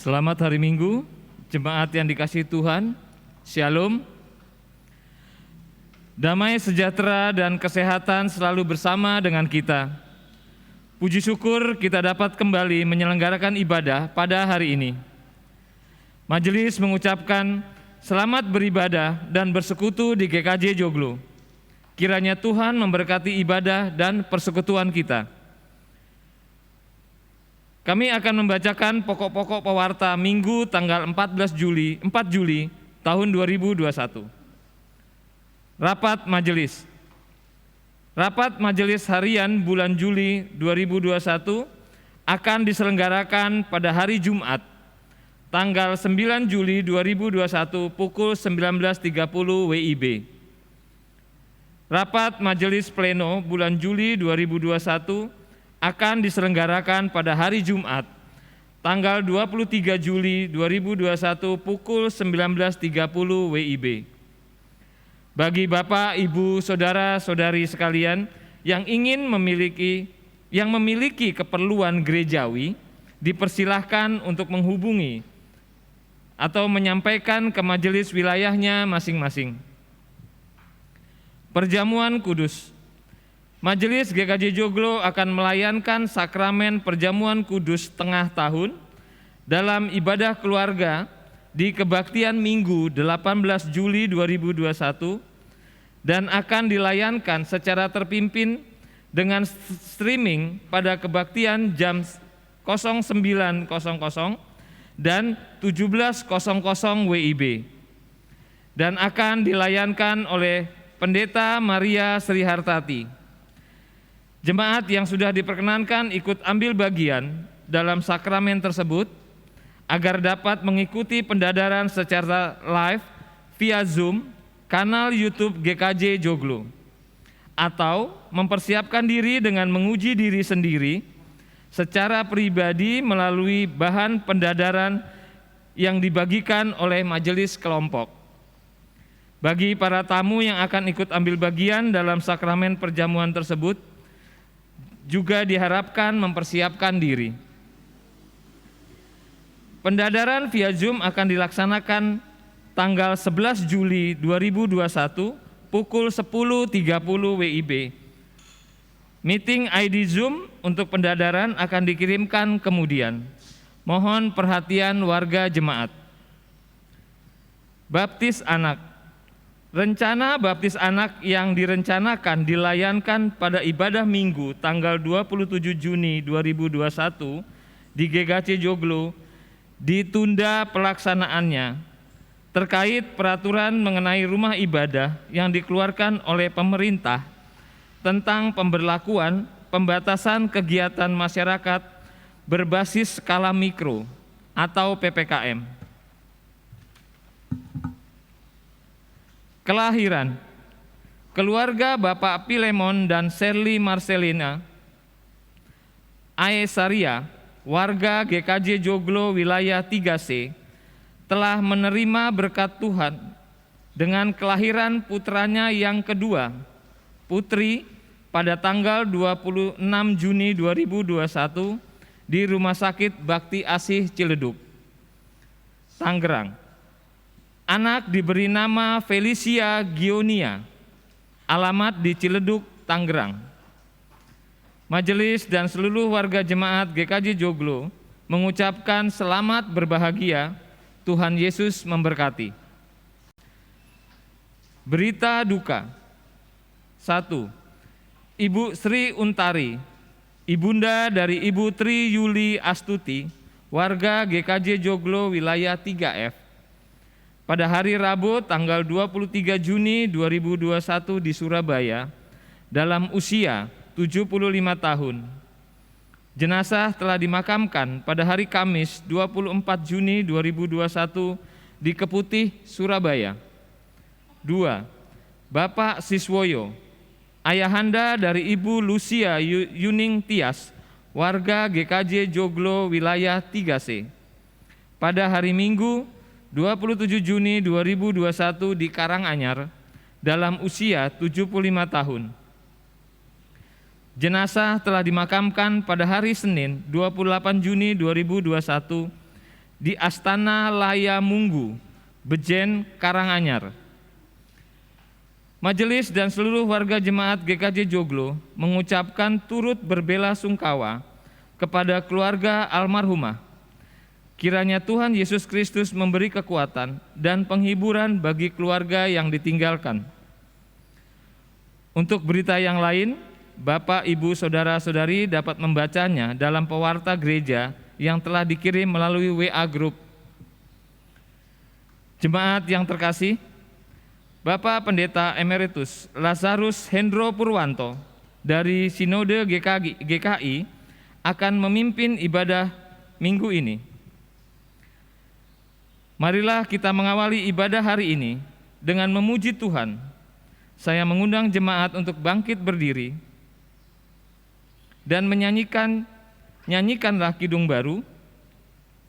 Selamat hari Minggu, jemaat yang dikasihi Tuhan, Shalom. Damai sejahtera dan kesehatan selalu bersama dengan kita. Puji syukur kita dapat kembali menyelenggarakan ibadah pada hari ini. Majelis mengucapkan selamat beribadah dan bersekutu di GKJ Joglo. Kiranya Tuhan memberkati ibadah dan persekutuan kita. Kami akan membacakan pokok-pokok pewarta Minggu tanggal 4 Juli tahun 2021. Rapat Majelis. Rapat Majelis Harian bulan Juli 2021 akan diselenggarakan pada hari Jumat, tanggal 9 Juli 2021 pukul 19.30 WIB. Rapat Majelis Pleno bulan Juli 2021 akan diselenggarakan pada hari Jumat, tanggal 23 Juli 2021 pukul 19.30 WIB. Bagi Bapak, Ibu, Saudara-saudari sekalian yang memiliki keperluan gerejawi, dipersilahkan untuk menghubungi atau menyampaikan ke majelis wilayahnya masing-masing. Perjamuan Kudus. Majelis GKJ Joglo akan melayankan sakramen Perjamuan Kudus tengah tahun dalam ibadah keluarga di Kebaktian Minggu 18 Juli 2021 dan akan dilayankan secara terpimpin dengan streaming pada kebaktian jam 09.00 dan 17.00 WIB dan akan dilayankan oleh Pendeta Maria Sri Hartati. Jemaat yang sudah diperkenankan ikut ambil bagian dalam sakramen tersebut agar dapat mengikuti pendadaran secara live via Zoom, kanal YouTube GKJ Joglo, atau mempersiapkan diri dengan menguji diri sendiri secara pribadi melalui bahan pendadaran yang dibagikan oleh majelis kelompok. Bagi para tamu yang akan ikut ambil bagian dalam sakramen perjamuan tersebut, juga diharapkan mempersiapkan diri. Pendadaran via Zoom akan dilaksanakan tanggal 11 Juli 2021 pukul 10.30 WIB. Meeting ID Zoom untuk pendadaran akan dikirimkan kemudian. Mohon perhatian warga jemaat. Baptis anak. Rencana baptis anak yang direncanakan dilayankan pada ibadah Minggu tanggal 27 Juni 2021 di GKJ Joglo ditunda pelaksanaannya terkait peraturan mengenai rumah ibadah yang dikeluarkan oleh pemerintah tentang pemberlakuan pembatasan kegiatan masyarakat berbasis skala mikro atau PPKM. Kelahiran. Keluarga Bapak Pilemon dan Sherly Marcelina Aesaria, warga GKJ Joglo wilayah 3C, telah menerima berkat Tuhan dengan kelahiran putranya yang kedua, Putri, pada tanggal 26 Juni 2021 di Rumah Sakit Bakti Asih Ciledug, Tangerang. Anak diberi nama Felicia Gionia, alamat di Ciledug, Tangerang. Majelis dan seluruh warga jemaat GKJ Joglo mengucapkan selamat berbahagia, Tuhan Yesus memberkati. Berita duka. 1. Ibu Sri Untari, ibunda dari Ibu Tri Yuli Astuti, warga GKJ Joglo wilayah 3F. Pada hari Rabu tanggal 23 Juni 2021 di Surabaya dalam usia 75 tahun. Jenazah telah dimakamkan pada hari Kamis 24 Juni 2021 di Keputih, Surabaya. 2. Bapak Siswoyo, ayahanda dari Ibu Lucia Yuning Tias, warga GKJ Joglo wilayah 3C. Pada hari Minggu 27 Juni 2021 di Karanganyar dalam usia 75 tahun. Jenazah telah dimakamkan pada hari Senin 28 Juni 2021 di Astana Laya Munggu, Bejen, Karanganyar. Majelis dan seluruh warga jemaat GKJ Joglo mengucapkan turut berbela-sungkawa kepada keluarga almarhumah. Kiranya Tuhan Yesus Kristus memberi kekuatan dan penghiburan bagi keluarga yang ditinggalkan. Untuk berita yang lain, Bapak, Ibu, Saudara-saudari dapat membacanya dalam pewarta gereja yang telah dikirim melalui WA Group. Jemaat yang terkasih, Bapak Pendeta Emeritus Lazarus Hendro Purwanto dari Sinode GKI akan memimpin ibadah minggu ini. Marilah kita mengawali ibadah hari ini dengan memuji Tuhan. Saya mengundang jemaat untuk bangkit berdiri dan nyanyikanlah Kidung Baru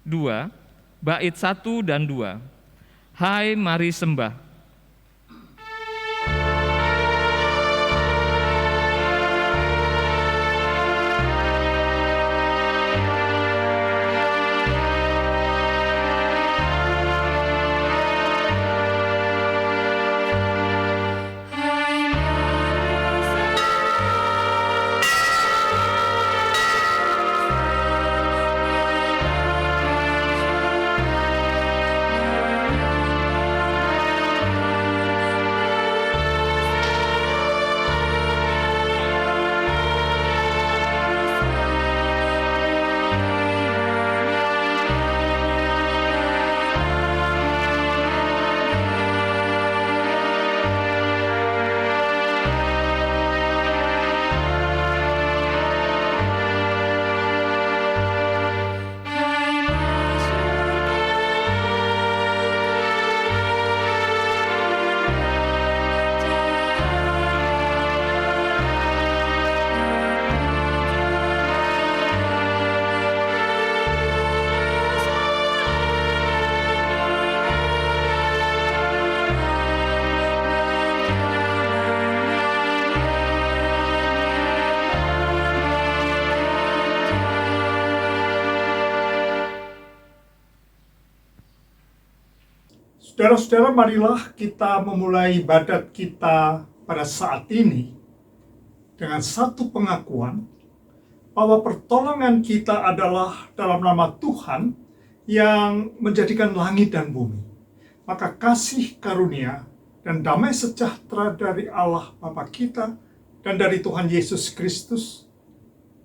2, bait 1 dan 2. Hai mari sembah. Saudara-saudara, marilah kita memulai ibadat kita pada saat ini dengan satu pengakuan bahwa pertolongan kita adalah dalam nama Tuhan yang menjadikan langit dan bumi. Maka kasih karunia dan damai sejahtera dari Allah Bapa kita dan dari Tuhan Yesus Kristus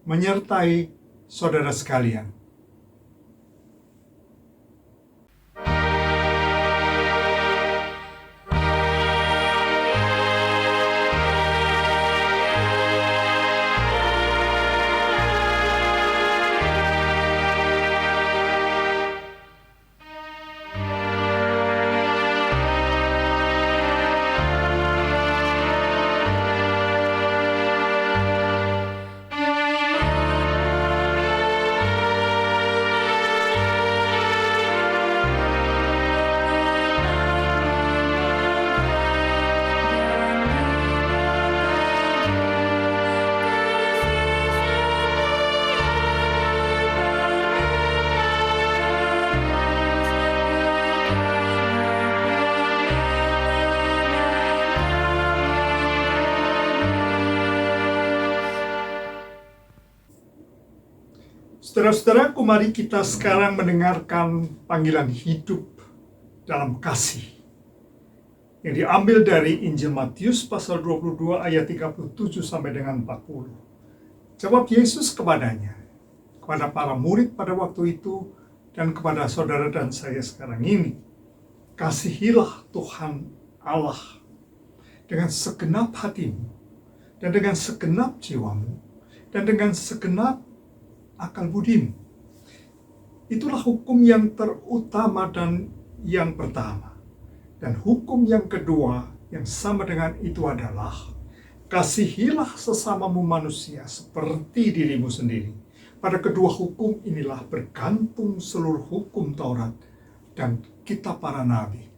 menyertai saudara sekalian. Saudara-saudaraku, mari kita sekarang mendengarkan panggilan hidup dalam kasih yang diambil dari Injil Matius pasal 22 ayat 37 sampai dengan 40. Jawab Yesus kepadanya, kepada para murid pada waktu itu, dan kepada saudara dan saya sekarang ini. Kasihilah Tuhan Allah dengan segenap hatimu, dan dengan segenap jiwamu, dan dengan segenap akal budimu. Itulah hukum yang terutama dan yang pertama. Dan hukum yang kedua yang sama dengan itu adalah kasihilah sesamamu manusia seperti dirimu sendiri. Pada kedua hukum inilah bergantung seluruh hukum Taurat dan kitab para nabi.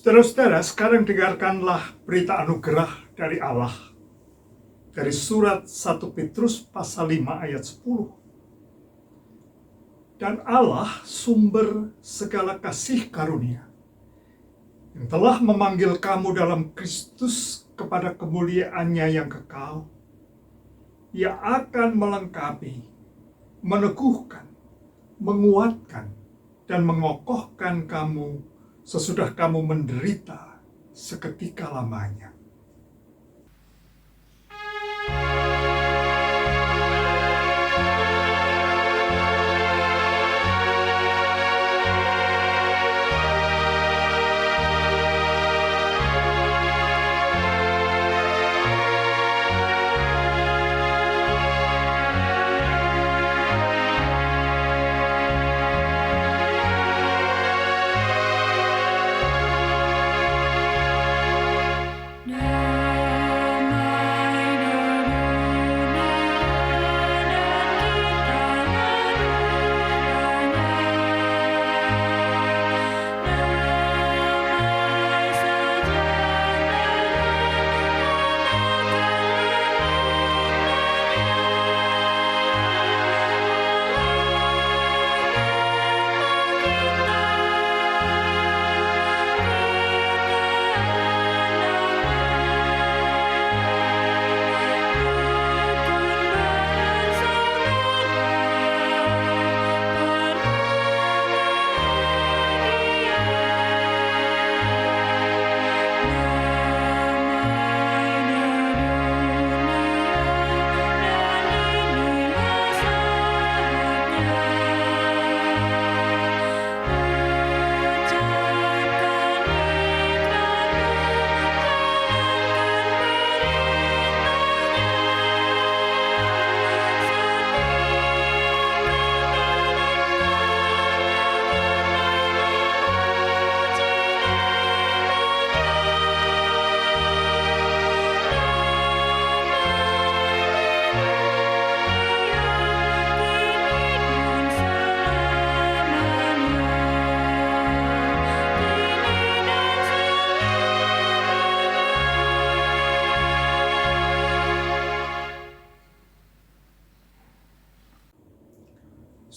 Saudara-saudara, sekarang dengarkanlah berita anugerah dari Allah. Dari surat 1 Petrus pasal 5 ayat 10. Dan Allah sumber segala kasih karunia, yang telah memanggil kamu dalam Kristus kepada kemuliaan-Nya yang kekal. Ia akan melengkapi, meneguhkan, menguatkan, dan mengokohkan kamu sesudah kamu menderita seketika lamanya.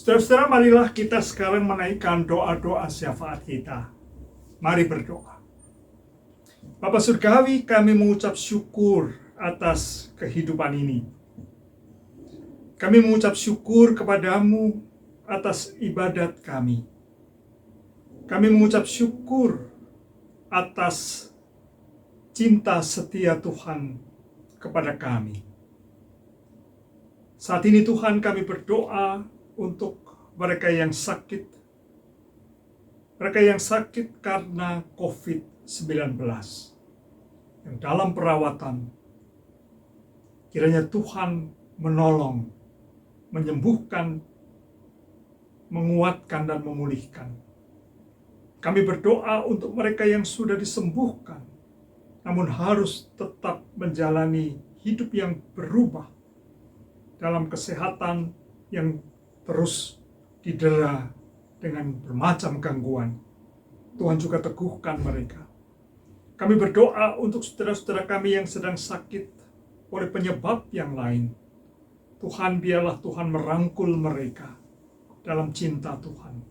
Saudara-saudara, marilah kita sekarang menaikkan doa-doa syafaat kita. Mari berdoa. Bapa Surgawi, kami mengucap syukur atas kehidupan ini. Kami mengucap syukur kepadamu atas ibadat kami. Kami mengucap syukur atas cinta setia Tuhan kepada kami. Saat ini Tuhan, kami berdoa untuk mereka yang sakit. Mereka yang sakit karena COVID-19. Yang dalam perawatan. Kiranya Tuhan menolong, menyembuhkan, menguatkan, dan memulihkan. Kami berdoa untuk mereka yang sudah disembuhkan, namun harus tetap menjalani hidup yang berubah dalam kesehatan yang terus didera dengan bermacam gangguan. Tuhan juga teguhkan mereka. Kami berdoa untuk saudara-saudara kami yang sedang sakit oleh penyebab yang lain. Tuhan, biarlah Tuhan merangkul mereka dalam cinta Tuhan.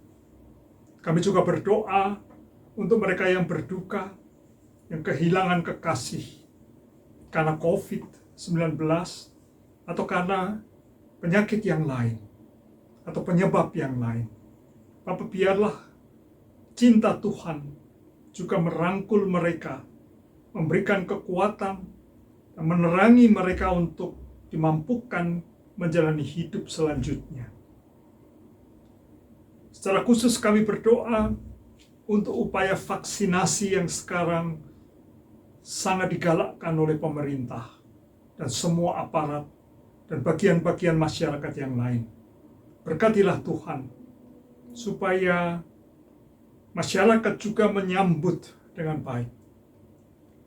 Kami juga berdoa untuk mereka yang berduka, yang kehilangan kekasih karena COVID-19 atau karena penyakit yang lain atau penyebab yang lain. Bapak, biarlah cinta Tuhan juga merangkul mereka, memberikan kekuatan, dan menerangi mereka untuk dimampukan menjalani hidup selanjutnya. Secara khusus kami berdoa untuk upaya vaksinasi yang sekarang sangat digalakkan oleh pemerintah dan semua aparat dan bagian-bagian masyarakat yang lain. Berkatilah Tuhan, supaya masyarakat juga menyambut dengan baik.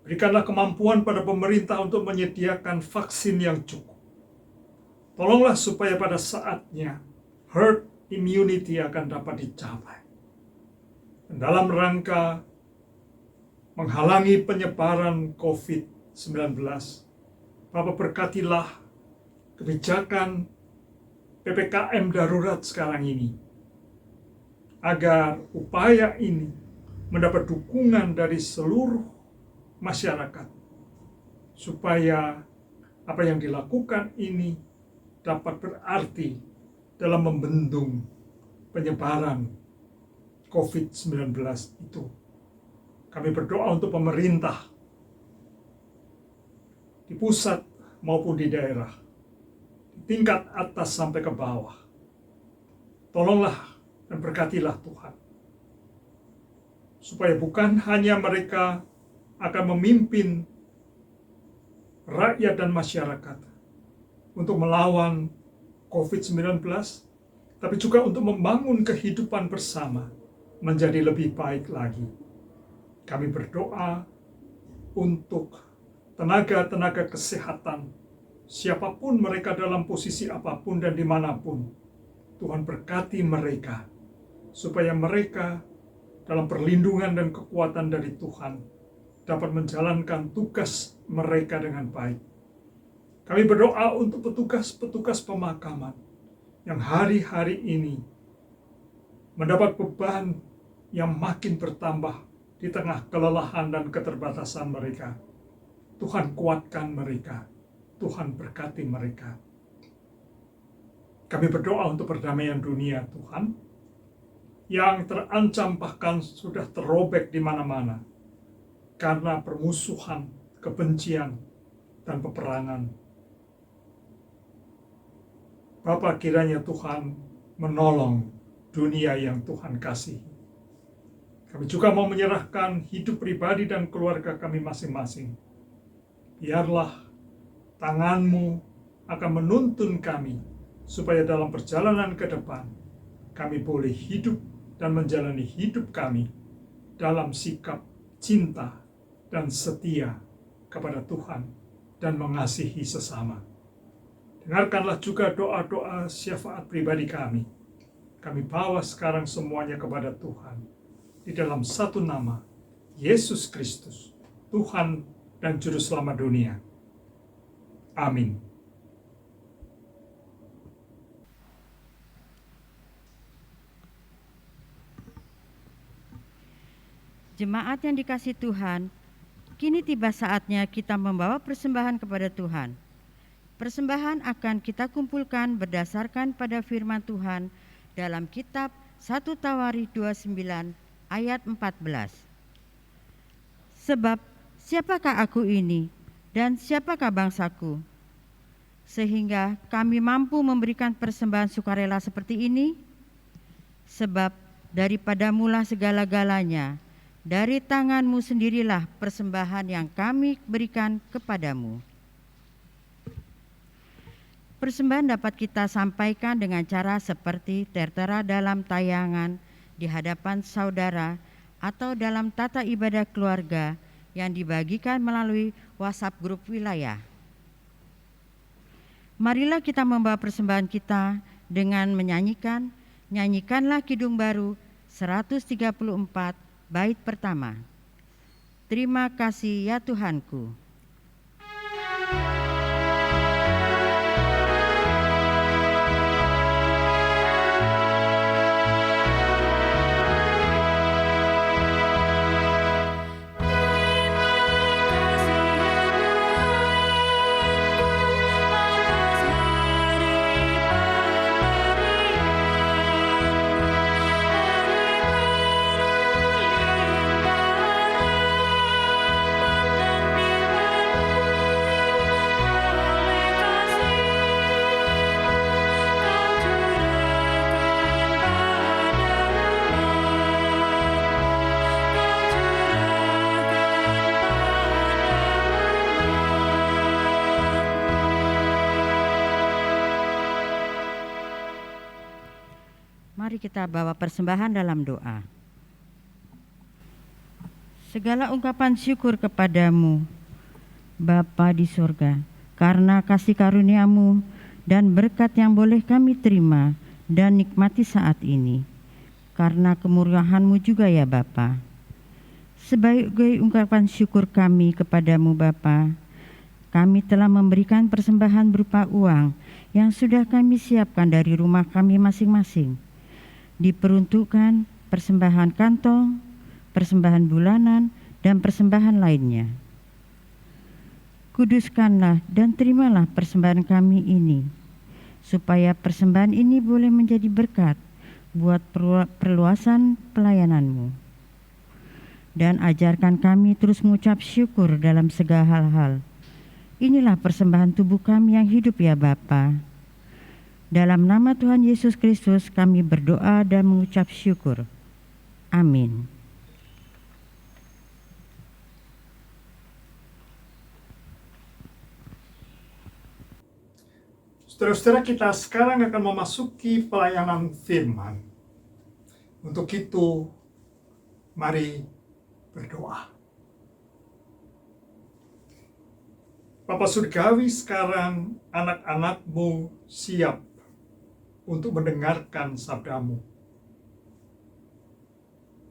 Berikanlah kemampuan pada pemerintah untuk menyediakan vaksin yang cukup. Tolonglah supaya pada saatnya herd immunity akan dapat dicapai. Dan dalam rangka menghalangi penyebaran COVID-19. Bapa, berkatilah kebijakan PPKM darurat sekarang ini, agar upaya ini mendapat dukungan dari seluruh masyarakat, supaya apa yang dilakukan ini dapat berarti dalam membendung penyebaran COVID-19 itu. Kami berdoa untuk pemerintah di pusat maupun di daerah, di tingkat atas sampai ke bawah. Tolonglah dan berkatilah Tuhan, supaya bukan hanya mereka akan memimpin rakyat dan masyarakat untuk melawan COVID-19, tapi juga untuk membangun kehidupan bersama menjadi lebih baik lagi. Kami berdoa untuk tenaga-tenaga kesehatan, siapapun mereka dalam posisi apapun dan dimanapun. Tuhan berkati mereka, supaya mereka dalam perlindungan dan kekuatan dari Tuhan dapat menjalankan tugas mereka dengan baik. Kami berdoa untuk petugas-petugas pemakaman yang hari-hari ini mendapat beban yang makin bertambah di tengah kelelahan dan keterbatasan mereka. Tuhan kuatkan mereka, Tuhan berkati mereka. Kami berdoa untuk perdamaian dunia, Tuhan, yang terancam bahkan sudah terrobek di mana-mana karena permusuhan, kebencian, dan peperangan. Bapa, kiranya Tuhan menolong dunia yang Tuhan kasihi. Kami juga mau menyerahkan hidup pribadi dan keluarga kami masing-masing. Biarlah tangan-Mu akan menuntun kami, supaya dalam perjalanan ke depan, kami boleh hidup dan menjalani hidup kami dalam sikap cinta dan setia kepada Tuhan dan mengasihi sesama. Dengarkanlah juga doa-doa syafaat pribadi kami. Kami bawa sekarang semuanya kepada Tuhan, di dalam satu nama, Yesus Kristus, Tuhan dan Juru Selamat dunia. Amin. Jemaat yang dikasihi Tuhan, kini tiba saatnya kita membawa persembahan kepada Tuhan. Persembahan akan kita kumpulkan berdasarkan pada firman Tuhan dalam kitab 1 Tawarikh 29 ayat 14. Sebab siapakah aku ini dan siapakah bangsaku, sehingga kami mampu memberikan persembahan sukarela seperti ini? Sebab daripadamulah segala-galanya, dari tangan-Mu sendirilah persembahan yang kami berikan kepadamu. Persembahan dapat kita sampaikan dengan cara seperti tertera dalam tayangan di hadapan saudara atau dalam tata ibadah keluarga yang dibagikan melalui WhatsApp grup wilayah. Marilah kita membawa persembahan kita dengan nyanyikanlah Kidung Baru 134 bait pertama. Terima kasih ya Tuhanku. Mari kita bawa persembahan dalam doa. Segala ungkapan syukur kepadamu, Bapa di surga, karena kasih karunia-Mu dan berkat yang boleh kami terima dan nikmati saat ini. Karena kemurahan-Mu juga ya Bapa. Sebagai ungkapan syukur kami kepadamu Bapa, kami telah memberikan persembahan berupa uang yang sudah kami siapkan dari rumah kami masing-masing. Diperuntukkan persembahan kantong, persembahan bulanan, dan persembahan lainnya. Kuduskanlah dan terimalah persembahan kami ini, supaya persembahan ini boleh menjadi berkat buat perluasan pelayananmu. Dan ajarkan kami terus mengucap syukur dalam segala hal. Inilah persembahan tubuh kami yang hidup ya Bapa. Dalam nama Tuhan Yesus Kristus kami berdoa dan mengucap syukur. Amin. Saudara-saudara, kita sekarang akan memasuki pelayanan firman. Untuk itu, mari berdoa. Bapa Surgawi, sekarang anak-anak-Mu siap untuk mendengarkan sabda-Mu.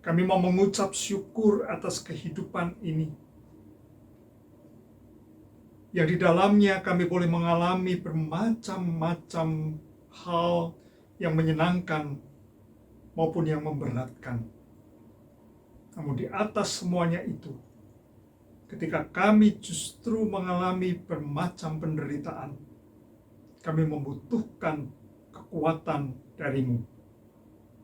Kami mau mengucap syukur atas kehidupan ini, yang di dalamnya kami boleh mengalami bermacam-macam hal yang menyenangkan maupun yang memberatkan. Namun di atas semuanya itu, ketika kami justru mengalami bermacam penderitaan, kami membutuhkan kekuatan dari-Mu.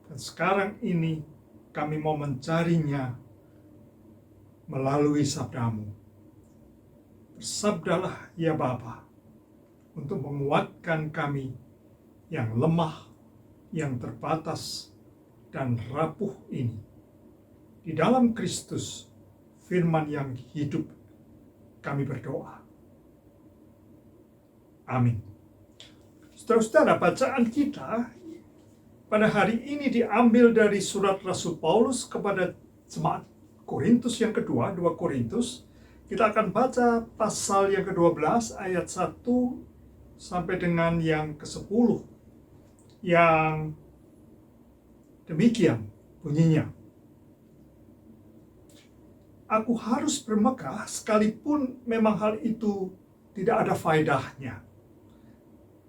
Dan sekarang ini kami mau mencarinya melalui sabda-Mu. Bersabdalah ya Bapa, untuk menguatkan kami yang lemah, yang terbatas, dan rapuh ini. Di dalam Kristus, firman yang hidup, kami berdoa. Amin. Saudara-saudara, bacaan kita pada hari ini diambil dari surat Rasul Paulus kepada jemaat Korintus yang kedua, 2 Korintus. Kita akan baca pasal yang ke-12 ayat 1 sampai dengan yang ke-10. Yang demikian bunyinya. Aku harus bermegah sekalipun memang hal itu tidak ada faedahnya.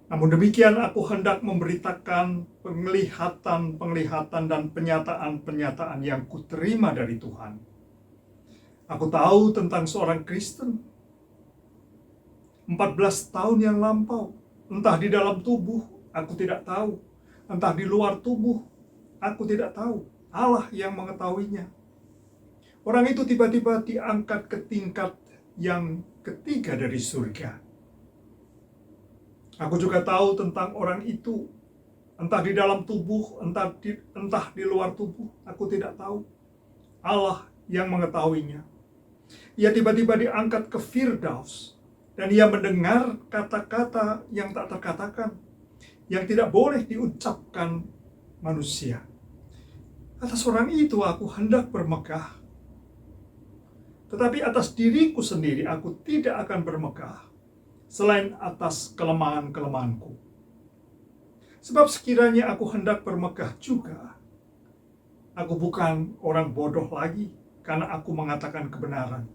Namun demikian aku hendak memberitakan penglihatan-penglihatan dan penyataan-penyataan yang kuterima dari Tuhan. Aku tahu tentang seorang Kristen 14 tahun yang lampau, entah di dalam tubuh aku tidak tahu, entah di luar tubuh aku tidak tahu. Allah yang mengetahuinya. Orang itu tiba-tiba diangkat ke tingkat yang ketiga dari surga. Aku juga tahu tentang orang itu, entah di dalam tubuh, entah di luar tubuh, aku tidak tahu. Allah yang mengetahuinya. Ia tiba-tiba diangkat ke Firdaus, dan ia mendengar kata-kata yang tak terkatakan, yang tidak boleh diucapkan manusia. Atas orang itu aku hendak bermegah, tetapi atas diriku sendiri aku tidak akan bermegah, selain atas kelemahan-kelemahanku. Sebab sekiranya aku hendak bermegah juga, aku bukan orang bodoh lagi, karena aku mengatakan kebenaran.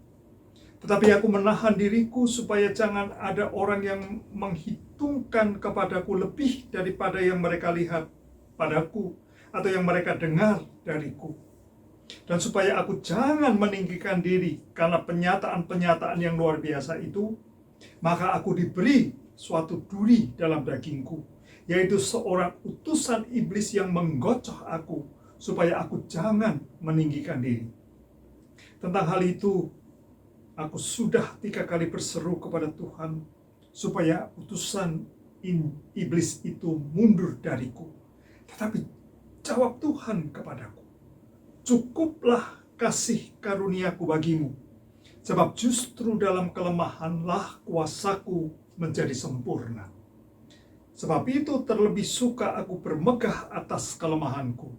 Tetapi aku menahan diriku supaya jangan ada orang yang menghitungkan kepadaku lebih daripada yang mereka lihat padaku atau yang mereka dengar dariku. Dan supaya aku jangan meninggikan diri karena penyataan-penyataan yang luar biasa itu, maka aku diberi suatu duri dalam dagingku, yaitu seorang utusan iblis yang menggocoh aku, supaya aku jangan meninggikan diri. Tentang hal itu, aku sudah 3 kali berseru kepada Tuhan, supaya utusan iblis itu mundur dariku. Tetapi jawab Tuhan kepadaku, cukuplah kasih karuniaku bagimu, sebab justru dalam kelemahanlah kuasaku menjadi sempurna. Sebab itu terlebih suka aku bermegah atas kelemahanku,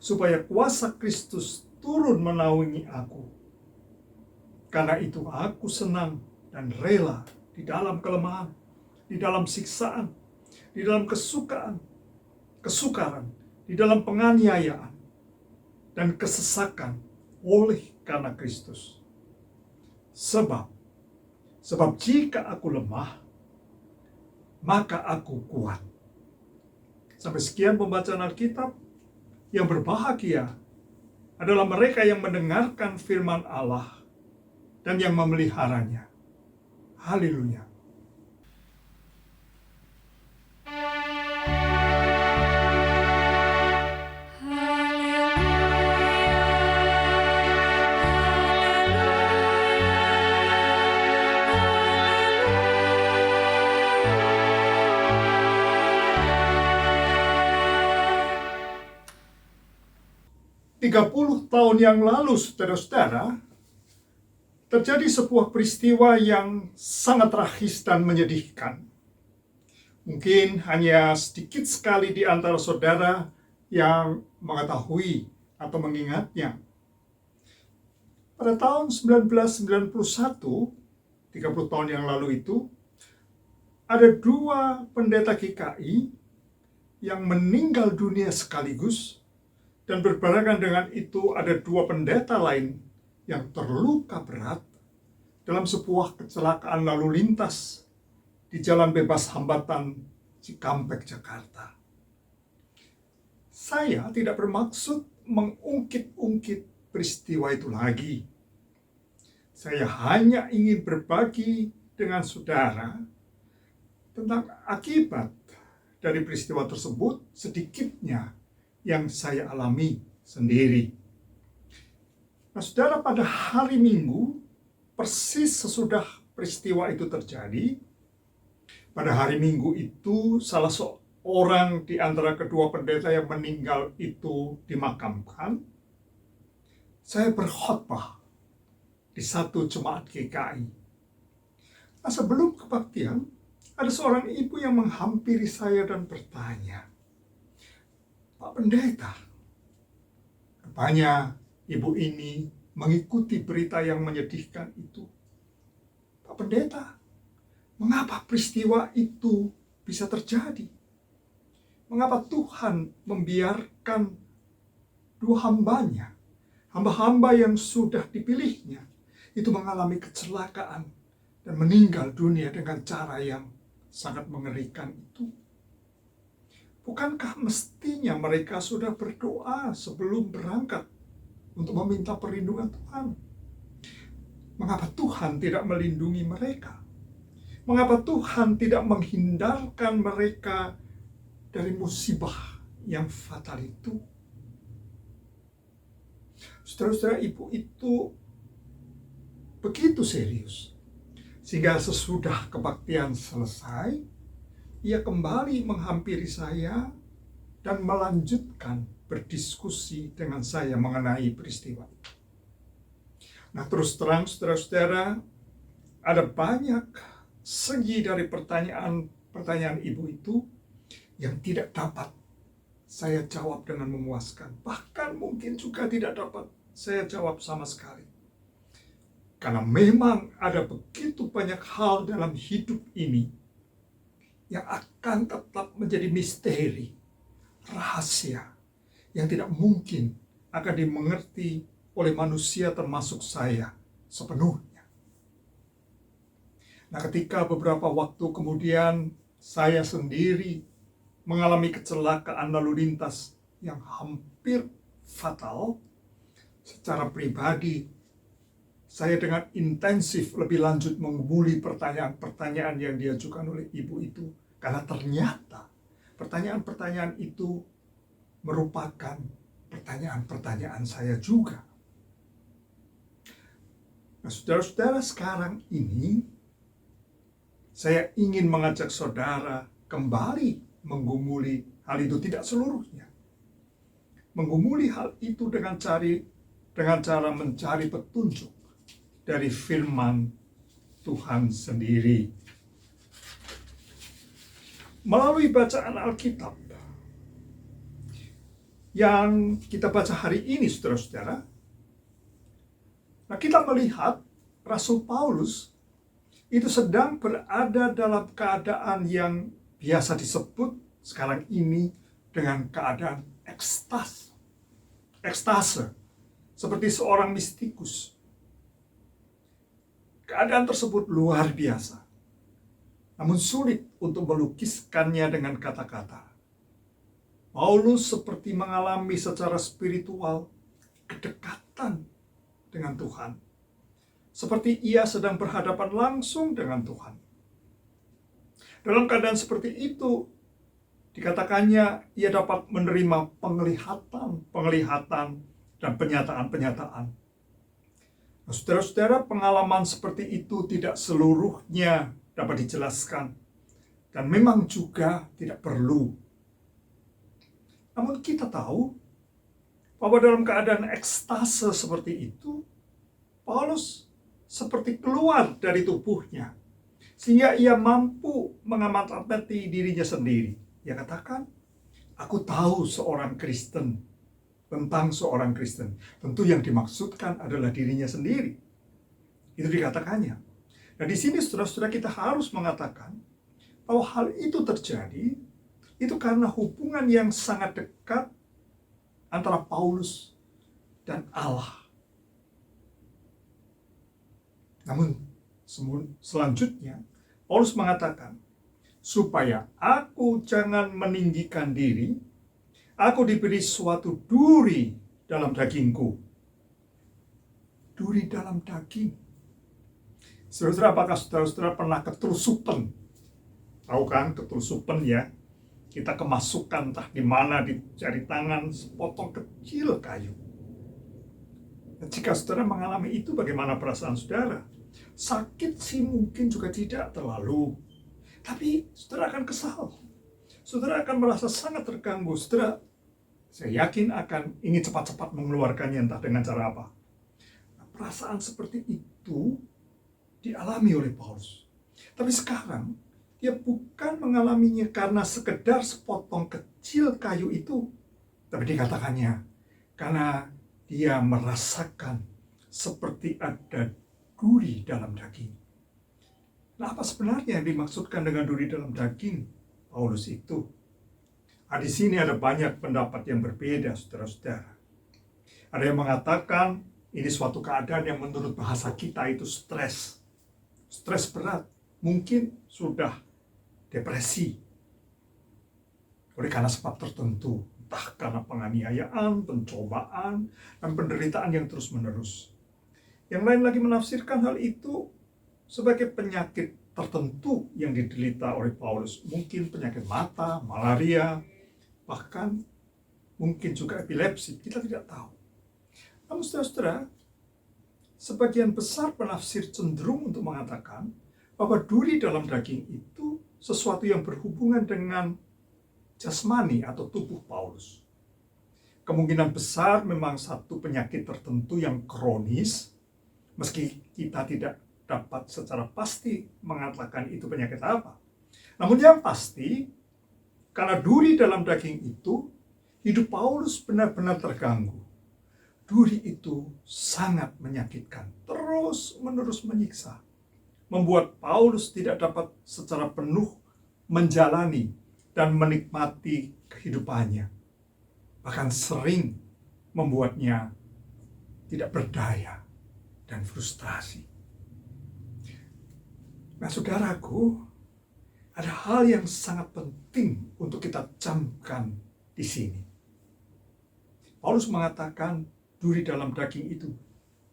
supaya kuasa Kristus turun menaungi aku. Karena itu aku senang dan rela di dalam kelemahan, di dalam siksaan, di dalam kesukaran, di dalam penganiayaan, dan kesesakan oleh karena Kristus. Sebab jika aku lemah, maka aku kuat. Sampai sekian pembacaan Alkitab. Yang berbahagia adalah mereka yang mendengarkan firman Allah dan yang memeliharanya. Haleluya. Tiga 30 tahun yang lalu, saudara-saudara, terjadi sebuah peristiwa yang sangat tragis dan menyedihkan. Mungkin hanya sedikit sekali di antara saudara yang mengetahui atau mengingatnya. Pada tahun 1991, 30 tahun yang lalu itu, ada 2 pendeta GKI yang meninggal dunia sekaligus. Dan berbarengan dengan itu ada 2 pendeta lain yang terluka berat dalam sebuah kecelakaan lalu lintas di Jalan Bebas Hambatan Cikampek, Jakarta. Saya tidak bermaksud mengungkit-ungkit peristiwa itu lagi. Saya hanya ingin berbagi dengan saudara tentang akibat dari peristiwa tersebut sedikitnya yang saya alami sendiri. Nah, saudara, pada hari Minggu, persis sesudah peristiwa itu terjadi, pada hari Minggu itu salah seorang di antara kedua pendeta yang meninggal itu dimakamkan. Saya berkhotbah di satu jemaat GKI. Nah, sebelum kebaktian, ada seorang ibu yang menghampiri saya dan bertanya, "Pak Pendeta," rupanya ibu ini mengikuti berita yang menyedihkan itu. "Pak Pendeta, mengapa peristiwa itu bisa terjadi? Mengapa Tuhan membiarkan 2 hambanya, hamba-hamba yang sudah dipilihnya, itu mengalami kecelakaan dan meninggal dunia dengan cara yang sangat mengerikan itu? Bukankah mestinya mereka sudah berdoa sebelum berangkat untuk meminta perlindungan Tuhan? Mengapa Tuhan tidak melindungi mereka? Mengapa Tuhan tidak menghindarkan mereka dari musibah yang fatal itu?" Saudara-saudara, ibu itu begitu serius, sehingga sesudah kebaktian selesai, ia kembali menghampiri saya dan melanjutkan berdiskusi dengan saya mengenai peristiwa itu. Nah, terus terang, saudara-saudara, ada banyak segi dari pertanyaan ibu itu yang tidak dapat saya jawab dengan memuaskan. Bahkan mungkin juga tidak dapat saya jawab sama sekali. Karena memang ada begitu banyak hal dalam hidup ini yang akan tetap menjadi misteri, rahasia, yang tidak mungkin akan dimengerti oleh manusia termasuk saya sepenuhnya. Nah, ketika beberapa waktu kemudian saya sendiri mengalami kecelakaan lalu lintas yang hampir fatal, secara pribadi saya dengan intensif lebih lanjut menggumuli pertanyaan-pertanyaan yang diajukan oleh ibu itu. Karena ternyata pertanyaan-pertanyaan itu merupakan pertanyaan-pertanyaan saya juga. Nah, saudara-saudara, sekarang ini saya ingin mengajak saudara kembali menggumuli hal itu, tidak seluruhnya. Menggumuli hal itu dengan cara mencari petunjuk dari firman Tuhan sendiri. Melalui bacaan Alkitab yang kita baca hari ini, saudara-saudara, nah, kita melihat Rasul Paulus itu sedang berada dalam keadaan yang biasa disebut sekarang ini dengan keadaan ekstase. seperti seorang mistikus. Keadaan tersebut luar biasa, namun sulit untuk melukiskannya dengan kata-kata. Paulus seperti mengalami secara spiritual kedekatan dengan Tuhan, seperti ia sedang berhadapan langsung dengan Tuhan. Dalam keadaan seperti itu, dikatakannya ia dapat menerima penglihatan, dan penyataan-penyataan. Nah, saudara-saudara, pengalaman seperti itu tidak seluruhnya dapat dijelaskan, dan memang juga tidak perlu. Namun kita tahu bahwa dalam keadaan ekstase seperti itu, Paulus seperti keluar dari tubuhnya, sehingga ia mampu mengamati dirinya sendiri. Ia katakan, aku tahu seorang Kristen, tentang seorang Kristen. Tentu yang dimaksudkan adalah dirinya sendiri. Itu dikatakannya. Nah, di sini saudara-saudara, kita harus mengatakan bahwa hal itu terjadi itu karena hubungan yang sangat dekat antara Paulus dan Allah. Namun selanjutnya Paulus mengatakan, supaya aku jangan meninggikan diri, aku diberi suatu duri dalam dagingku. Duri dalam daging. Saudara, apakah saudara-saudara pernah keterusupan? Tahu kan keterusupan ya? Kita kemasukan entah di mana di jari tangan sepotong kecil kayu. Nah, jika saudara mengalami itu, bagaimana perasaan saudara? Sakit sih mungkin juga tidak terlalu, tapi saudara akan kesal. Saudara akan merasa sangat terganggu. Saudara, saya yakin akan ingin cepat-cepat mengeluarkannya, entah dengan cara apa. Nah, perasaan seperti itu dialami oleh Paulus. Tapi sekarang dia bukan mengalaminya karena sekedar sepotong kecil kayu itu, tapi dikatakannya karena dia merasakan seperti ada duri dalam daging. Nah, apa sebenarnya yang dimaksudkan dengan duri dalam daging Paulus itu? Nah, di sini ada banyak pendapat yang berbeda, saudara-saudara. Ada yang mengatakan ini suatu keadaan yang menurut bahasa kita itu stres berat, mungkin sudah depresi oleh karena sebab tertentu, entah karena penganiayaan, pencobaan, dan penderitaan yang terus-menerus. Yang lain lagi menafsirkan hal itu sebagai penyakit tertentu yang diderita oleh Paulus. Mungkin penyakit mata, malaria, bahkan mungkin juga epilepsi, kita tidak tahu. Namun saudara-saudara, sebagian besar penafsir cenderung untuk mengatakan bahwa duri dalam daging itu sesuatu yang berhubungan dengan jasmani atau tubuh Paulus. Kemungkinan besar memang satu penyakit tertentu yang kronis, meski kita tidak dapat secara pasti mengatakan itu penyakit apa. Namun yang pasti, karena duri dalam daging itu, hidup Paulus benar-benar terganggu. Duri itu sangat menyakitkan, terus-menerus menyiksa, membuat Paulus tidak dapat secara penuh menjalani dan menikmati kehidupannya. Bahkan sering membuatnya tidak berdaya dan frustrasi. Nah, saudaraku, ada hal yang sangat penting untuk kita camkan di sini. Paulus mengatakan duri dalam daging itu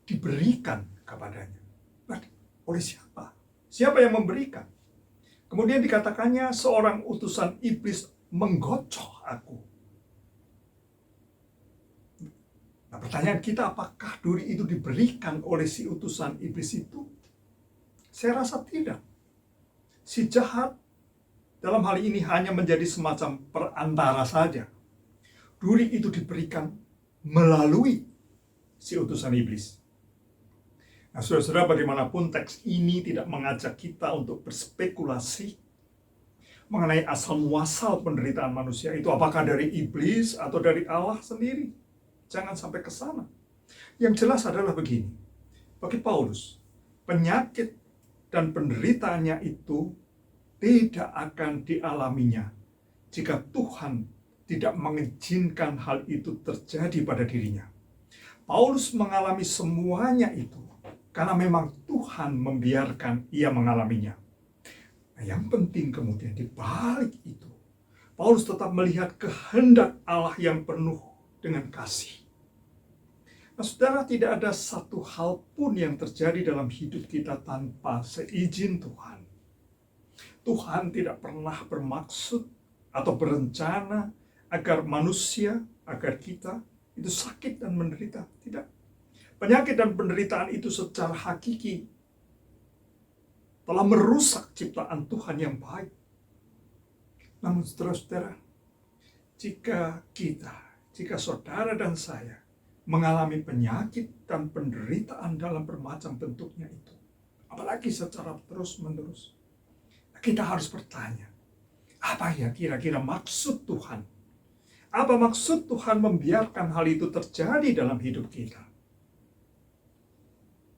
diberikan kepadanya. Nah, oleh siapa? Siapa yang memberikan? Kemudian dikatakannya seorang utusan iblis menggocok aku. Nah, pertanyaan kita, apakah duri itu diberikan oleh si utusan iblis itu? Saya rasa tidak. Si jahat dalam hal ini hanya menjadi semacam perantara saja. Duri itu diberikan melalui si utusan iblis. Nah, saudara-saudara, bagaimanapun teks ini tidak mengajak kita untuk berspekulasi mengenai asal-muasal penderitaan manusia itu, apakah dari iblis atau dari Allah sendiri. Jangan sampai ke sana. Yang jelas adalah begini, bagi Paulus, penyakit dan penderitaannya itu tidak akan dialaminya jika Tuhan tidak mengizinkan hal itu terjadi pada dirinya. Paulus mengalami semuanya itu karena memang Tuhan membiarkan ia mengalaminya. Nah, yang penting kemudian di balik itu, Paulus tetap melihat kehendak Allah yang penuh dengan kasih. Nah, saudara, tidak ada satu hal pun yang terjadi dalam hidup kita tanpa seizin Tuhan. Tuhan tidak pernah bermaksud atau berencana agar manusia, agar kita itu sakit dan menderita. Tidak. Penyakit dan penderitaan itu secara hakiki telah merusak ciptaan Tuhan yang baik. Namun saudara-saudara, jika saudara dan saya mengalami penyakit dan penderitaan dalam bermacam bentuknya itu, apalagi secara terus-menerus, kita harus bertanya, apa ya kira-kira maksud Tuhan? Apa maksud Tuhan membiarkan hal itu terjadi dalam hidup kita?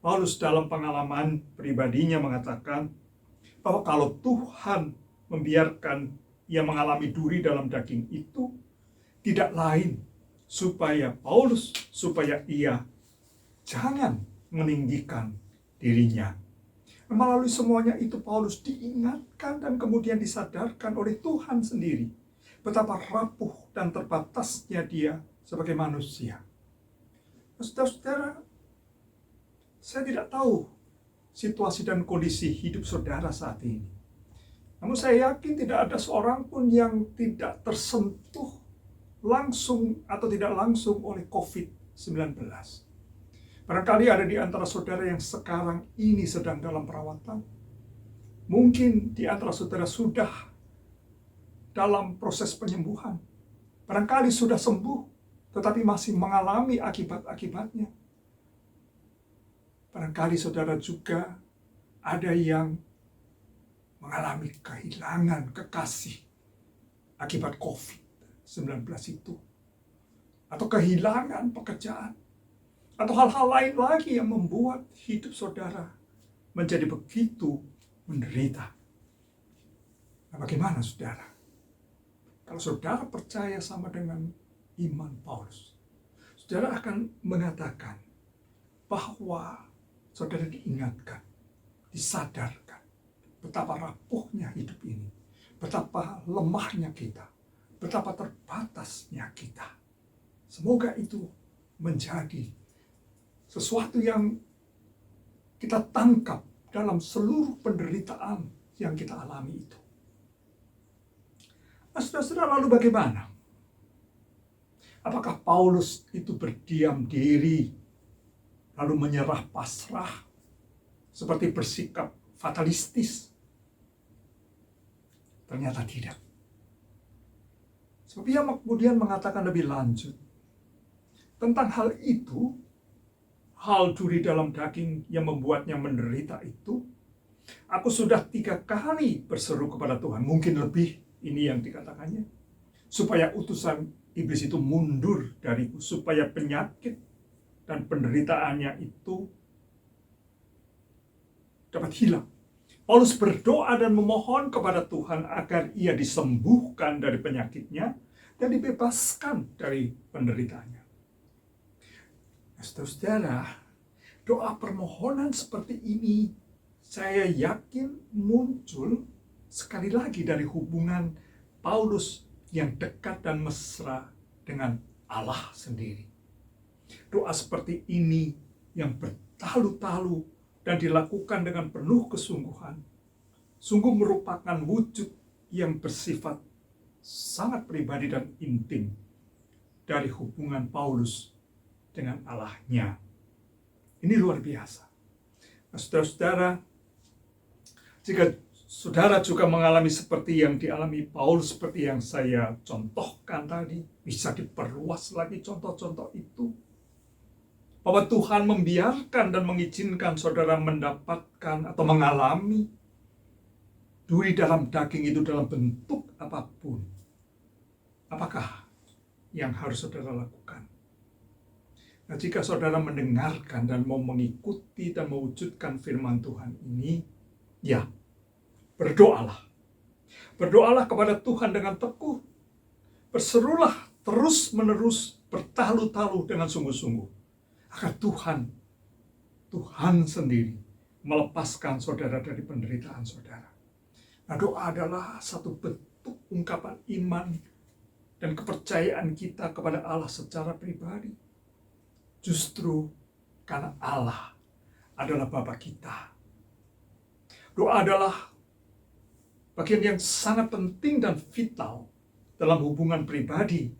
Paulus dalam pengalaman pribadinya mengatakan bahwa kalau Tuhan membiarkan ia mengalami duri dalam daging itu, tidak lain supaya ia jangan meninggikan dirinya. Melalui semuanya itu Paulus diingatkan dan kemudian disadarkan oleh Tuhan sendiri betapa rapuh dan terbatasnya dia sebagai manusia. Saudara-saudara, saya tidak tahu situasi dan kondisi hidup saudara saat ini. Namun saya yakin tidak ada seorang pun yang tidak tersentuh langsung atau tidak langsung oleh COVID-19. Barangkali ada di antara saudara yang sekarang ini sedang dalam perawatan. Mungkin di antara saudara sudah dalam proses penyembuhan. Barangkali sudah sembuh, tetapi masih mengalami akibat-akibatnya. Barangkali saudara juga ada yang mengalami kehilangan kekasih akibat COVID-19 itu. Atau kehilangan pekerjaan. Atau hal-hal lain lagi yang membuat hidup saudara menjadi begitu menderita. Nah, bagaimana saudara? Kalau saudara percaya sama dengan iman Paulus, saudara akan mengatakan bahwa saudara diingatkan, disadarkan betapa rapuhnya hidup ini, betapa lemahnya kita, betapa terbatasnya kita. Semoga itu menjadi sesuatu yang kita tangkap dalam seluruh penderitaan yang kita alami itu. Saudara-saudara, lalu bagaimana? Apakah Paulus itu berdiam diri, lalu menyerah pasrah, seperti bersikap fatalistis? Ternyata tidak. Sebab ia kemudian mengatakan lebih lanjut tentang hal itu, hal duri dalam daging yang membuatnya menderita itu. Aku sudah 3 kali berseru kepada Tuhan, mungkin lebih ini yang dikatakannya, supaya utusan iblis itu mundur dariku, supaya penyakit dan penderitaannya itu dapat hilang. Paulus berdoa dan memohon kepada Tuhan agar ia disembuhkan dari penyakitnya dan dibebaskan dari penderitaannya. Saudara, doa permohonan seperti ini saya yakin muncul sekali lagi dari hubungan Paulus yang dekat dan mesra dengan Allah sendiri. Doa seperti ini yang bertalu-talu dan dilakukan dengan penuh kesungguhan, sungguh merupakan wujud yang bersifat sangat pribadi dan intim dari hubungan Paulus dengan Allahnya. Ini luar biasa. Nah, saudara-saudara, jika saudara juga mengalami seperti yang dialami Paulus, seperti yang saya contohkan tadi, bisa diperluas lagi contoh-contoh itu. Bahwa Tuhan membiarkan dan mengizinkan saudara mendapatkan atau mengalami duri dalam daging itu dalam bentuk apapun. Apakah yang harus saudara lakukan? Nah, jika saudara mendengarkan dan mau mengikuti dan mewujudkan firman Tuhan ini, ya, berdoalah. Berdoalah kepada Tuhan dengan teguh. Berserulah terus-menerus, bertalu-talu dengan sungguh-sungguh. agar Tuhan sendiri melepaskan saudara dari penderitaan saudara. Nah, doa adalah satu bentuk ungkapan iman dan kepercayaan kita kepada Allah secara pribadi. Justru karena Allah adalah Bapa kita. Doa adalah bagian yang sangat penting dan vital dalam hubungan pribadi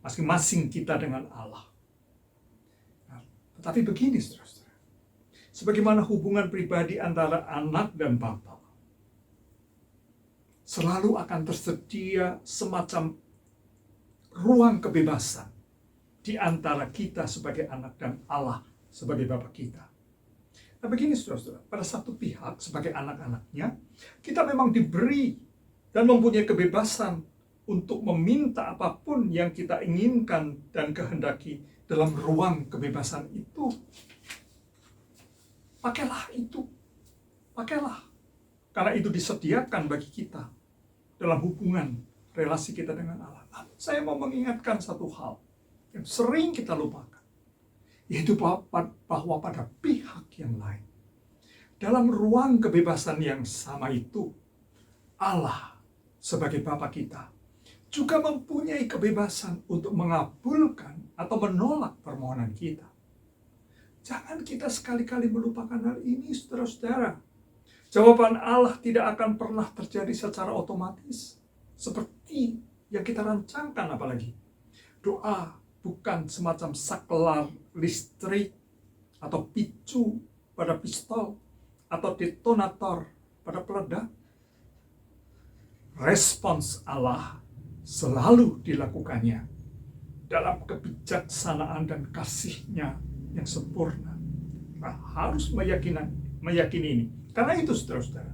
masing-masing kita dengan Allah. Nah, tetapi begini, saudara-saudara, sebagaimana hubungan pribadi antara anak dan bapa, selalu akan tersedia semacam ruang kebebasan di antara kita sebagai anak dan Allah sebagai Bapa kita. Nah, begini, saudara-saudara, pada satu pihak sebagai anak-anaknya, kita memang diberi dan mempunyai kebebasan untuk meminta apapun yang kita inginkan dan kehendaki dalam ruang kebebasan itu. Pakailah itu, pakailah, karena itu disediakan bagi kita dalam hubungan relasi kita dengan Allah. Namun saya mau mengingatkan satu hal yang sering kita lupakan, yaitu bahwa pada pihak yang lain, dalam ruang kebebasan yang sama itu, Allah sebagai Bapa kita juga mempunyai kebebasan untuk mengabulkan atau menolak permohonan kita. Jangan kita sekali-kali melupakan hal ini, saudara-saudara. Jawaban Allah tidak akan pernah terjadi secara otomatis, seperti yang kita rancangkan apalagi. Doa bukan semacam saklar listrik atau picu pada pistol atau detonator pada peledak. Respons Allah selalu dilakukannya dalam kebijaksanaan dan kasih-Nya yang sempurna. Nah, harus meyakini ini. Karena itu, saudara-saudara,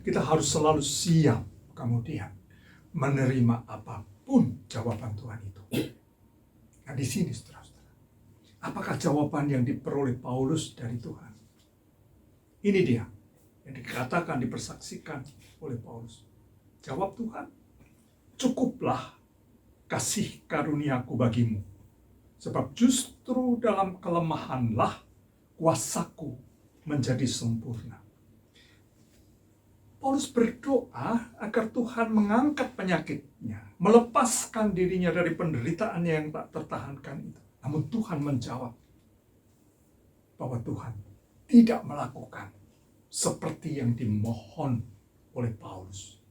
kita harus selalu siap kemudian menerima apapun jawaban Tuhan itu. Nah, di sini, saudara-saudara, apakah jawaban yang diperoleh Paulus dari Tuhan? Ini dia yang dikatakan, dipersaksikan oleh Paulus. Jawab Tuhan, cukuplah kasih karuniaku bagimu, sebab justru dalam kelemahanlah kuasaku menjadi sempurna. Paulus berdoa agar Tuhan mengangkat penyakitnya, melepaskan dirinya dari penderitaan yang tak tertahankan itu. Namun Tuhan menjawab bahwa Tuhan tidak melakukan seperti yang dimohon oleh Paulus.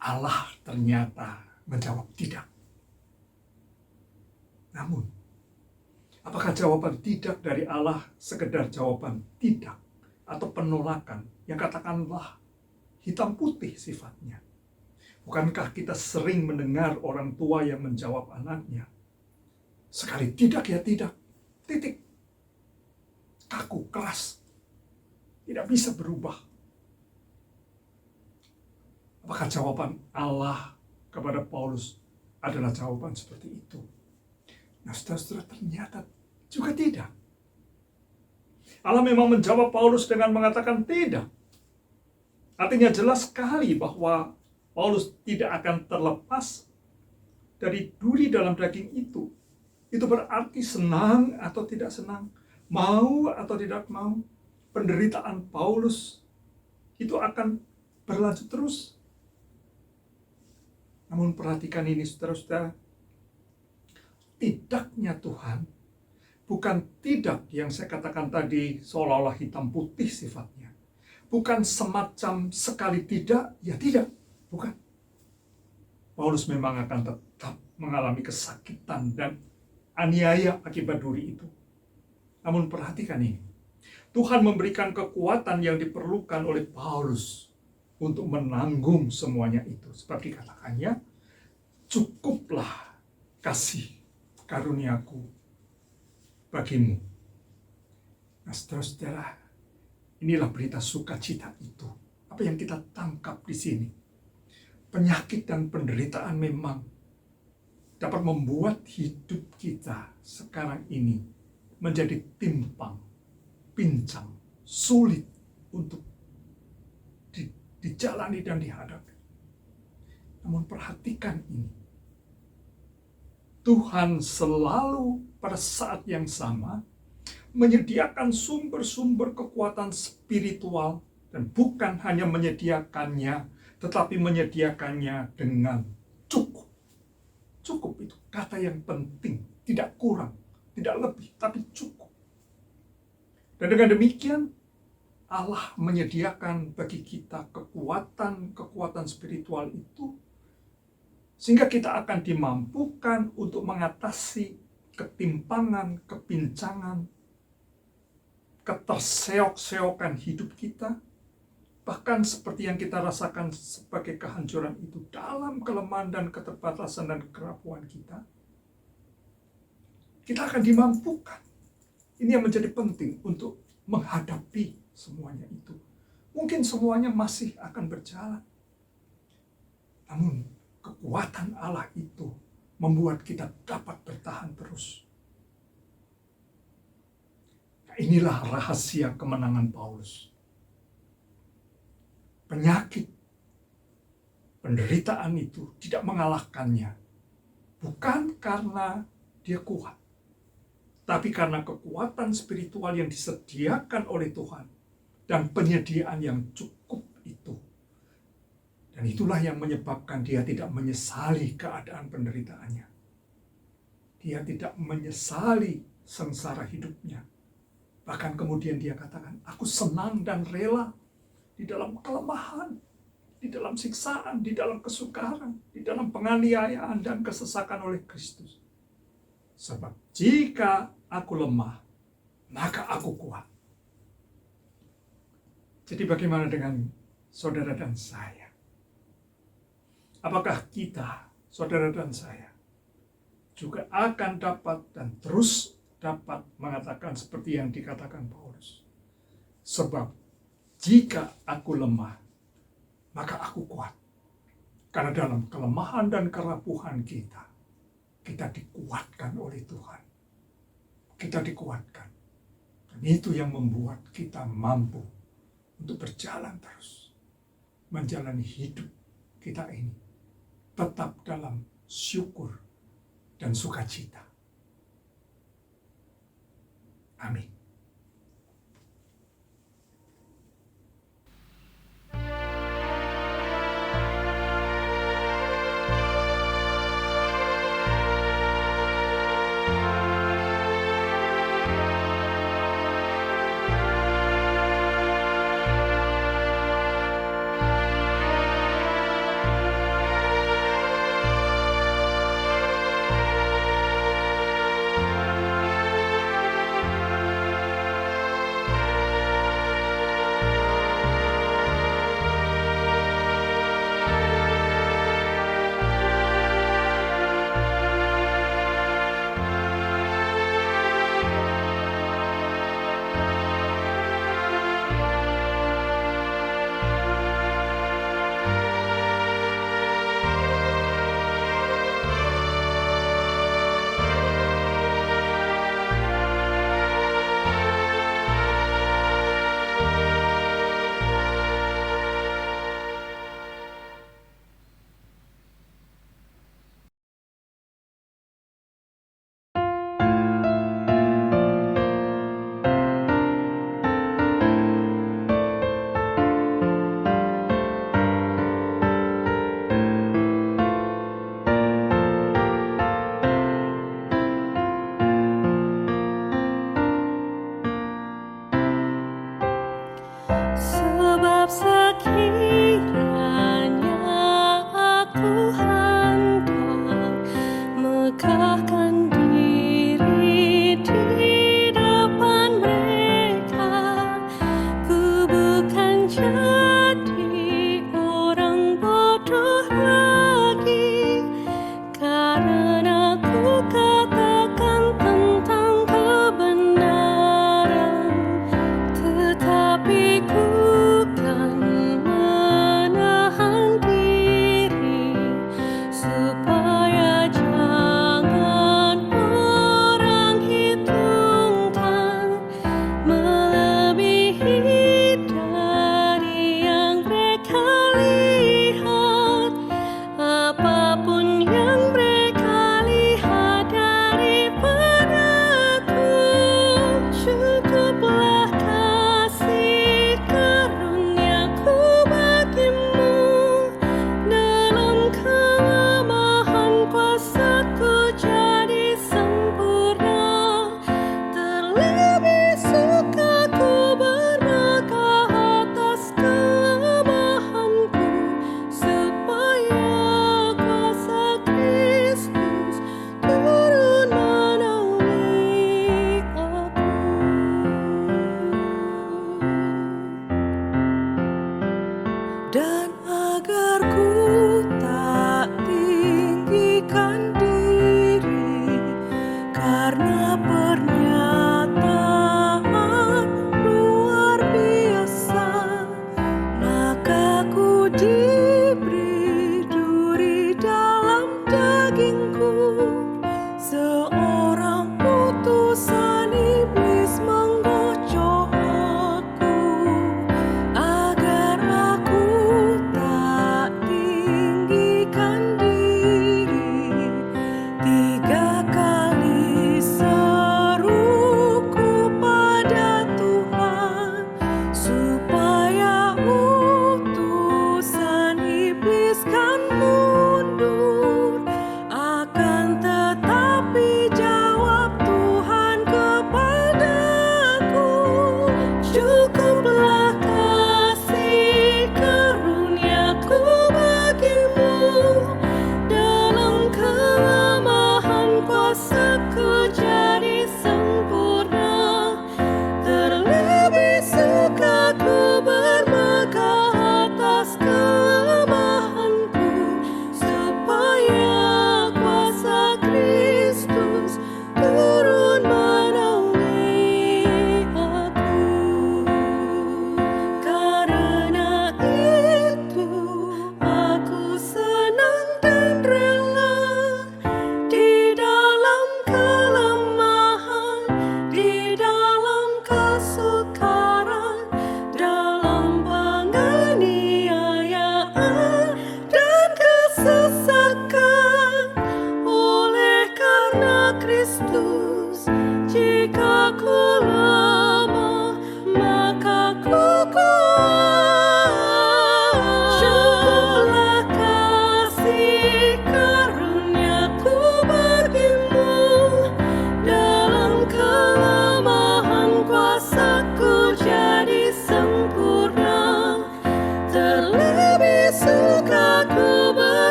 Allah ternyata menjawab tidak. Namun, apakah jawaban tidak dari Allah sekedar jawaban tidak atau penolakan yang katakanlah hitam putih sifatnya? Bukankah kita sering mendengar orang tua yang menjawab anaknya, sekali tidak ya tidak, titik. Kaku, keras, tidak bisa berubah. Apakah jawaban Allah kepada Paulus adalah jawaban seperti itu? Nah, saudara-saudara, ternyata juga tidak. Allah memang menjawab Paulus dengan mengatakan tidak. Artinya jelas sekali bahwa Paulus tidak akan terlepas dari duri dalam daging itu. Itu berarti senang atau tidak senang, mau atau tidak mau, penderitaan Paulus itu akan berlanjut terus. Namun perhatikan ini, saudara-saudara, tidaknya Tuhan bukan tidak yang saya katakan tadi seolah-olah hitam putih sifatnya. Bukan semacam sekali tidak, ya tidak. Bukan. Paulus memang akan tetap mengalami kesakitan dan aniaya akibat duri itu. Namun perhatikan ini. Tuhan memberikan kekuatan yang diperlukan oleh Paulus untuk menanggung semuanya itu. Sebab dikatakannya, cukuplah kasih karuniaku bagimu. Nah, saudara-saudara, inilah berita sukacita itu. Apa yang kita tangkap di sini? Penyakit dan penderitaan memang dapat membuat hidup kita sekarang ini menjadi timpang, pincang, sulit untuk dijalani dan dihadapi. Namun perhatikan ini. Tuhan selalu pada saat yang sama menyediakan sumber-sumber kekuatan spiritual, dan bukan hanya menyediakannya, tetapi menyediakannya dengan cukup. Cukup itu kata yang penting, tidak kurang, tidak lebih, tapi cukup. Dan dengan demikian, Allah menyediakan bagi kita kekuatan spiritual itu, sehingga kita akan dimampukan untuk mengatasi ketimpangan, kepincangan, keterseok-seokan hidup kita, bahkan seperti yang kita rasakan sebagai kehancuran itu dalam kelemahan dan keterbatasan dan kerapuhan kita, kita akan dimampukan. Ini yang menjadi penting untuk menghadapi semuanya itu. Mungkin semuanya masih akan berjalan, namun kekuatan Allah itu membuat kita dapat bertahan terus. Nah, inilah rahasia kemenangan Paulus. Penyakit, penderitaan itu tidak mengalahkannya, bukan karena dia kuat, tapi karena kekuatan spiritual yang disediakan oleh Tuhan dan penyediaan yang cukup itu. Dan itulah yang menyebabkan dia tidak menyesali keadaan penderitaannya. Dia tidak menyesali sengsara hidupnya. Bahkan kemudian dia katakan, aku senang dan rela di dalam kelemahan, di dalam siksaan, di dalam kesukaran, di dalam penganiayaan dan kesesakan oleh Kristus. Sebab jika aku lemah, maka aku kuat. Jadi bagaimana dengan saudara dan saya? Apakah kita, saudara dan saya, juga akan dapat dan terus dapat mengatakan seperti yang dikatakan Paulus? Sebab jika aku lemah, maka aku kuat. Karena dalam kelemahan dan kerapuhan kita dikuatkan oleh Tuhan. Kita dikuatkan. Dan itu yang membuat kita mampu untuk berjalan terus. Menjalani hidup kita ini tetap dalam syukur dan sukacita. Amin.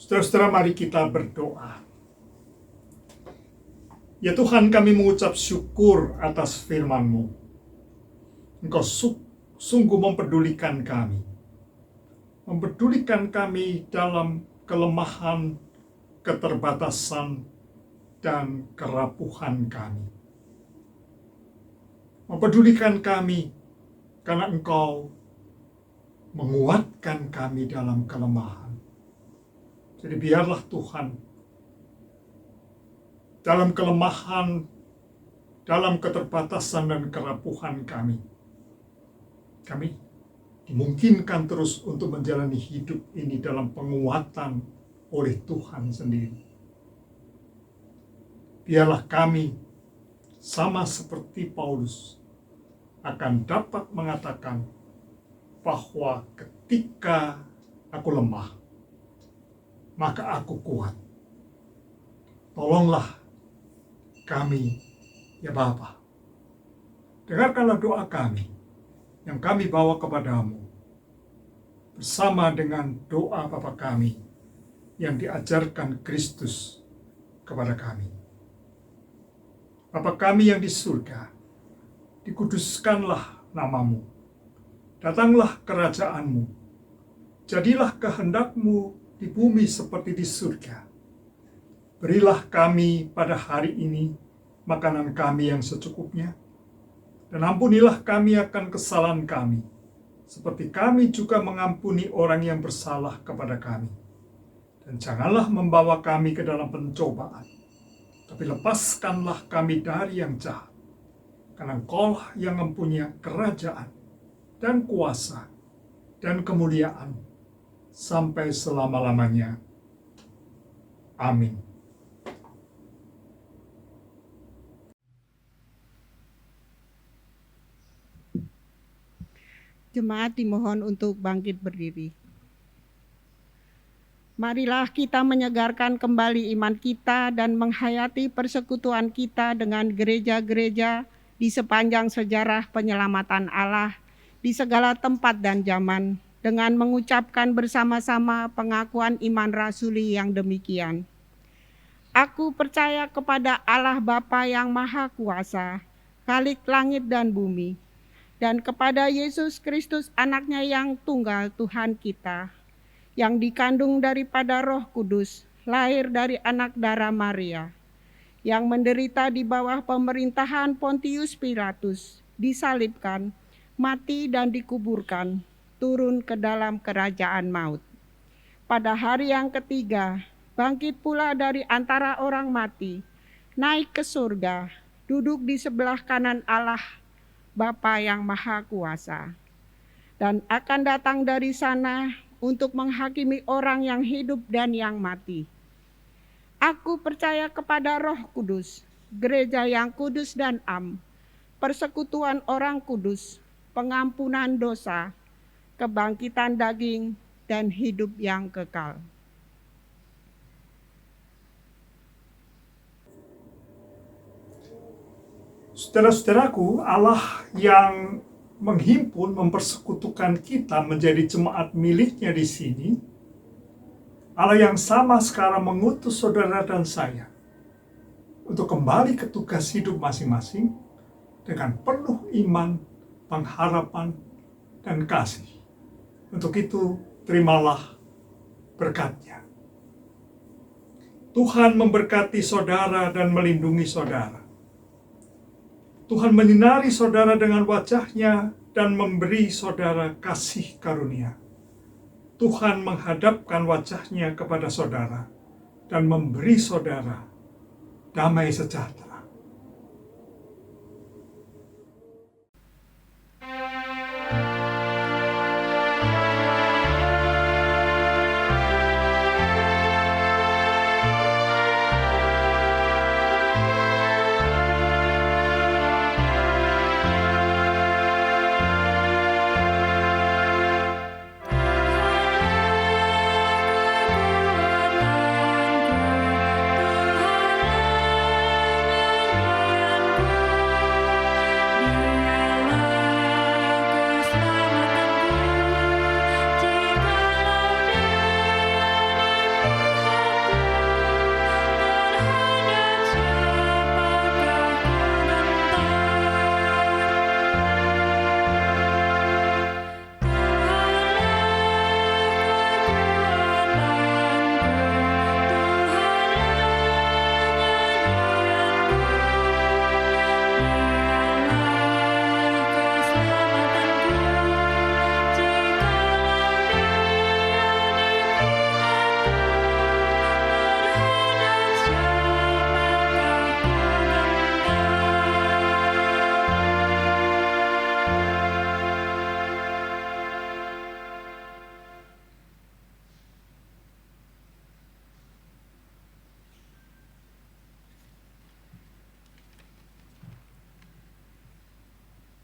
Saudara-saudara, mari kita berdoa. Ya Tuhan, kami mengucap syukur atas firman-Mu. Engkau sungguh mempedulikan kami. Mempedulikan kami dalam kelemahan, keterbatasan, dan kerapuhan kami. Mempedulikan kami karena Engkau menguatkan kami dalam kelemahan. Jadi biarlah Tuhan, dalam kelemahan, dalam keterbatasan dan kerapuhan kami dimungkinkan terus untuk menjalani hidup ini dalam penguatan oleh Tuhan sendiri. Biarlah kami, sama seperti Paulus, akan dapat mengatakan bahwa ketika aku lemah, maka aku kuat. Tolonglah kami, ya Bapa. Dengarkanlah doa kami yang kami bawa kepadamu bersama dengan doa Bapa kami yang diajarkan Kristus kepada kami. Bapa kami yang di surga, dikuduskanlah namamu. Datanglah kerajaanmu. Jadilah kehendak-Mu di bumi seperti di surga. Berilah kami pada hari ini makanan kami yang secukupnya, dan ampunilah kami akan kesalahan kami, seperti kami juga mengampuni orang yang bersalah kepada kami. Dan janganlah membawa kami ke dalam pencobaan, tapi lepaskanlah kami dari yang jahat, karena Engkaulah yang mempunyai kerajaan dan kuasa dan kemuliaan sampai selama-lamanya. Amin. Jemaat dimohon untuk bangkit berdiri. Marilah kita menyegarkan kembali iman kita dan menghayati persekutuan kita dengan gereja-gereja di sepanjang sejarah penyelamatan Allah di segala tempat dan zaman, dengan mengucapkan bersama-sama pengakuan iman rasuli yang demikian. Aku percaya kepada Allah Bapa yang Maha Kuasa, Khalik langit dan bumi, dan kepada Yesus Kristus anaknya yang tunggal Tuhan kita, yang dikandung daripada Roh Kudus, lahir dari anak darah Maria, yang menderita di bawah pemerintahan Pontius Pilatus, disalibkan, mati dan dikuburkan, turun ke dalam kerajaan maut. Pada hari yang ketiga, bangkit pula dari antara orang mati, naik ke surga, duduk di sebelah kanan Allah Bapa yang Maha Kuasa, dan akan datang dari sana untuk menghakimi orang yang hidup dan yang mati. Aku percaya kepada Roh Kudus, gereja yang kudus dan am, persekutuan orang kudus, pengampunan dosa, kebangkitan daging, dan hidup yang kekal. Saudara-saudaraku, Allah yang menghimpun, mempersekutukan kita menjadi jemaat miliknya di sini, Allah yang sama sekarang mengutus saudara dan saya untuk kembali ke tugas hidup masing-masing dengan penuh iman, pengharapan, dan kasih. Untuk itu, terimalah berkat-Nya. Tuhan memberkati saudara dan melindungi saudara. Tuhan menyinari saudara dengan wajah-Nya dan memberi saudara kasih karunia. Tuhan menghadapkan wajah-Nya kepada saudara dan memberi saudara damai sejahtera. Tuhan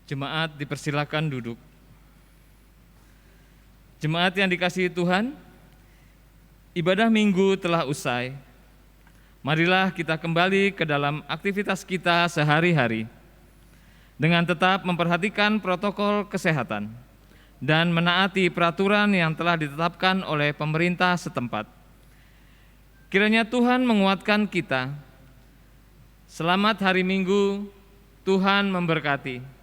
Jemaat dipersilakan duduk. Jemaat yang dikasihi Tuhan, ibadah minggu telah usai. Marilah kita kembali ke dalam aktivitas kita sehari-hari dengan tetap memperhatikan protokol kesehatan dan menaati peraturan yang telah ditetapkan oleh pemerintah setempat. Kiranya Tuhan menguatkan kita. Selamat hari Minggu, Tuhan memberkati.